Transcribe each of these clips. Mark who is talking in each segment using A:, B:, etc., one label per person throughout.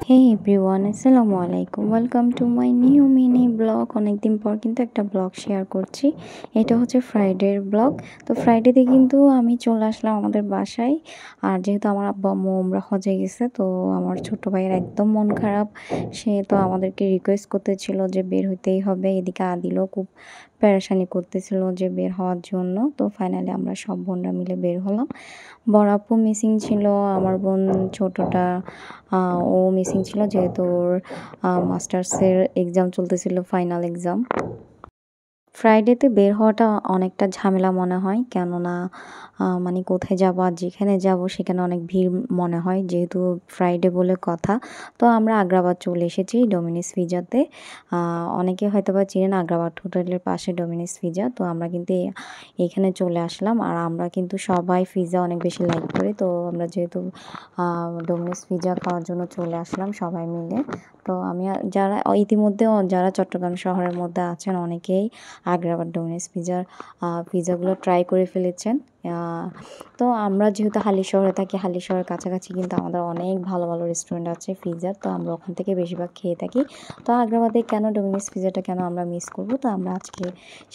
A: Hey everyone, আসসালামু আলাইকুম। Welcome to my new mini blog. অনেকদিন পর কিন্তু একটা ব্লগ শেয়ার করছি। এটা হচ্ছে ফ্রাইডের ব্লগ। তো ফ্রাইডেতে কিন্তু আমি চলে আসলাম আমাদের বাসায়। আর যেহেতু আমার আব্বু আম্মু উমরা হজে গেছে, তো আমার ছোট ভাইয়ের একদম মন খারাপ। সে তো আমাদেরকে রিকোয়েস্ট করতেছিল যে বের হইতেই হবে। এদিকে আদিলও খুব প্যারাশানি করতেছিল যে বের হওয়ার জন্য। তো ফাইনালি আমরা সব বোনরা মিলে বের হলাম। বড় আপু মিসিং ছিল, আমার বোন ছোটটা ও মিসিং ছিল যেহেতু ওর মাস্টার্সের এক্সাম চলতেছিল, ফাইনাল এক্সাম। ফ্রাইডেতে বের হওয়াটা অনেকটা ঝামেলা মনে হয়, কেননা মানে কোথায় যাব আর যেখানে যাব সেখানে অনেক ভিড় মনে হয়, যেহেতু ফ্রাইডে বলে কথা। তো আমরা আগ্রাবাদ চলে এসেছি ডোমিনিস পিজাতে। অনেকে হয়তো বা চিনেন, আগ্রাবাদ হোটেলের পাশে ডোমিনিস পিজা। তো আমরা কিন্তু এইখানে চলে আসলাম। আর আমরা কিন্তু সবাই পিজা অনেক বেশি লাইক করি, তো আমরা যেহেতু ডোমিনিস পিজা খাওয়ার জন্য চলে আসলাম সবাই মিলে। তো আমি যারা ইতিমধ্যে যারা চট্টগ্রাম শহরের মধ্যে আছেন অনেকেই আগ্রাবাদ ডোমিনিস পিজাগুলো ট্রাই করে ফেলেছেন। তো আমরা যেহেতু হালিশহরে থাকি, হালিশহরের কাছাকাছি কিন্তু আমাদের অনেক ভালো ভালো রেস্টুরেন্ট আছে পিজার, তো আমরা ওখান থেকে বেশিরভাগ খেয়ে থাকি। তো আগ্রাবাদে কেন ডোমিনিস পিজাটা কেন আমরা মিস করব, তো আমরা আজকে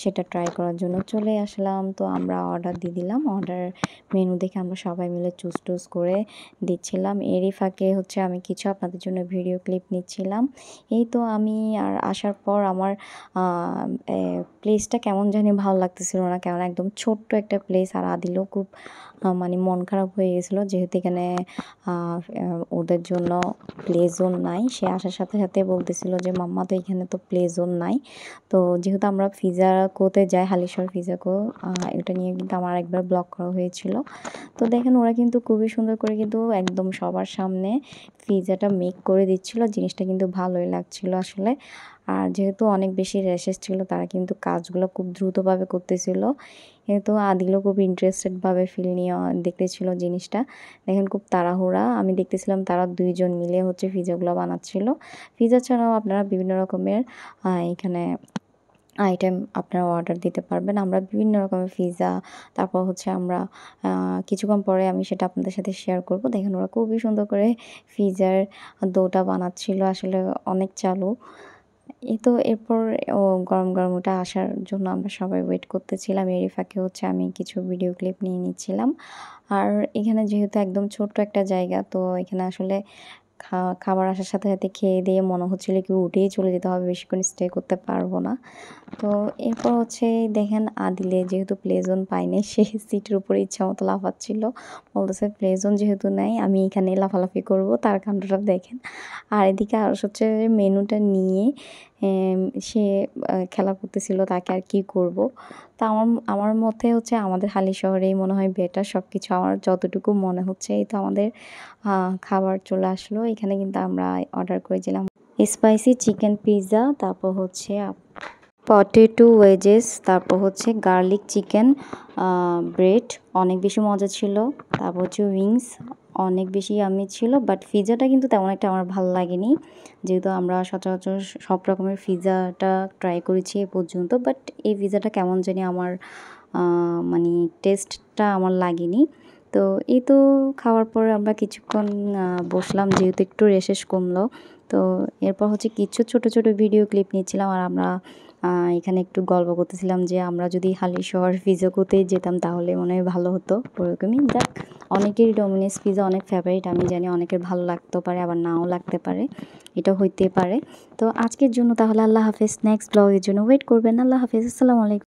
A: সেটা ট্রাই করার জন্য চলে আসলাম। তো আমরা অর্ডার দিয়ে দিলাম। অর্ডার মেনু দেখে আমরা সবাই মিলে চুজ করে দিচ্ছিলাম। এরই ফাঁকে হচ্ছে আমি কিছু আপনাদের জন্য ভিডিও ক্লিপ নিচ্ছিলাম। এই তো আমি আর আসার পর আমার প্লেসটা কেমন জানি ভালো লাগতেছিল না, কেমন একদম ছোট্ট একটা প্লেস। আর আদিলও খুব মানে মন খারাপ হয়ে গেছিলো, যেহেতু এখানে ওদের জন্য প্লে জোন নাই। সে আসার সাথে সাথে বলতেছিল যে মাম্মা তো এখানে তো প্লে জোন নাই। তো যেহেতু আমরা ফিজাকোতে যাই, হালিশহর ফিজাকো, এটা নিয়ে কিন্তু আমার একবার ব্লগ করা হয়েছিল। তো দেখেন ওরা কিন্তু খুবই সুন্দর করে কিন্তু একদম সবার সামনে পিজাটা মেক করে দিচ্ছিল। জিনিসটা কিন্তু ভালোই লাগছিল আসলে। আর যেহেতু অনেক বেশি র্যাশেস ছিল, তারা কিন্তু কাজগুলো খুব দ্রুতভাবে করতেছিল। তো আদিলও খুব ইন্টারেস্টেডভাবে ফিল নিয়ে দেখতেছিল জিনিসটা। দেখেন খুব তাড়াহুড়া। আমি দেখতেছিলাম তারা দুইজন মিলে হচ্ছে পিজাগুলো বানাচ্ছিল। পিজা ছাড়াও আপনারা বিভিন্ন রকমের এখানে আইটেম আপনারা অর্ডার দিতে পারবেন। আমরা বিভিন্ন রকমের পিজা, তারপর হচ্ছে আমরা কিছুক্ষণ পরে আমি সেটা আপনাদের সাথে শেয়ার করব। দেখেন ওরা খুবই সুন্দর করে পিজার ডোটা বানাচ্ছিল, আসলে অনেক চালু। এই তো এরপর গরম গরম ওটা আসার জন্য আমরা সবাই ওয়েট করতেছিলাম। এরই ফাঁকে হচ্ছে আমি কিছু ভিডিও ক্লিপ নিয়ে নিচ্ছিলাম। আর এখানে যেহেতু একদম ছোট্ট একটা জায়গা, তো এখানে আসলে খাবার আসার সাথে সাথে খেয়ে দিয়ে মনে হচ্ছিল কি উঠেই চলে যেতে হবে, বেশিক্ষণ স্টে করতে পারবো না। তো এরপর হচ্ছে দেখেন আদিলে যেহেতু প্লে জোন পাইনি, সে সিটের উপরে ইচ্ছা মতো লাফাচ্ছিল, বলতেছে প্লে জোন যেহেতু নেই আমি এখানে লাফালাফি করব। তার কাণ্ডটা দেখেন। আর এদিকে আর হচ্ছে মেনুটা নিয়ে সে খেলা করতেছিল, তাকে আর কি করব। তা আমার আমার মতে হচ্ছে আমাদের হালিশহরেই মনে হয় বেটার সব কিছু, আমার যতটুকু মনে হচ্ছে। এই তো আমাদের খাবার চলে আসলো। এখানে কিন্তু আমরা অর্ডার করেছিলাম স্পাইসি চিকেন পিৎজা, তারপর হচ্ছে পটেটো ওয়েজেস, তারপর হচ্ছে গার্লিক চিকেন ব্রেড, অনেক বেশি মজা ছিল। তারপর হচ্ছে উইংস, অনেক বেশি ইয়াম্মি ছিল। বাট পিৎজাটা কিন্তু তেমন একটা আমার ভালো লাগেনি, যেহেতু আমরা সচরাচর সব রকমের পিৎজাটা ট্রাই করেছি এ পর্যন্ত। বাট এই পিৎজাটা কেমন জানি আমার মানে টেস্টটা আমার লাগেনি। তো এই তো খাওয়ার পরে আমরা কিছুক্ষণ বসলাম, যেহেতু একটু রেশেস কমলো। তো এরপর হচ্ছে কিছু ছোট ছোট ভিডিও ক্লিপ নিচ্ছিলাম। আর আমরা এখানে একটু গল্প করতেছিলাম যে আমরা যদি হালিশহর ফিজাকোতে যেতাম তাহলে মনে হয় ভালো হতো। ওরকমই যাক, অনেকেরই ডোমিনোস পিজা অনেক ফেভারিট, আমি জানি অনেকের ভালো লাগতেও পারে আবার নাও লাগতে পারে, এটা হইতে পারে। তো আজকের জন্য তাহলে আল্লাহ হাফেজ। নেক্সট ব্লগের জন্য ওয়েট করবেন। আল্লাহ হাফেজ, আসসালামু আলাইকুম।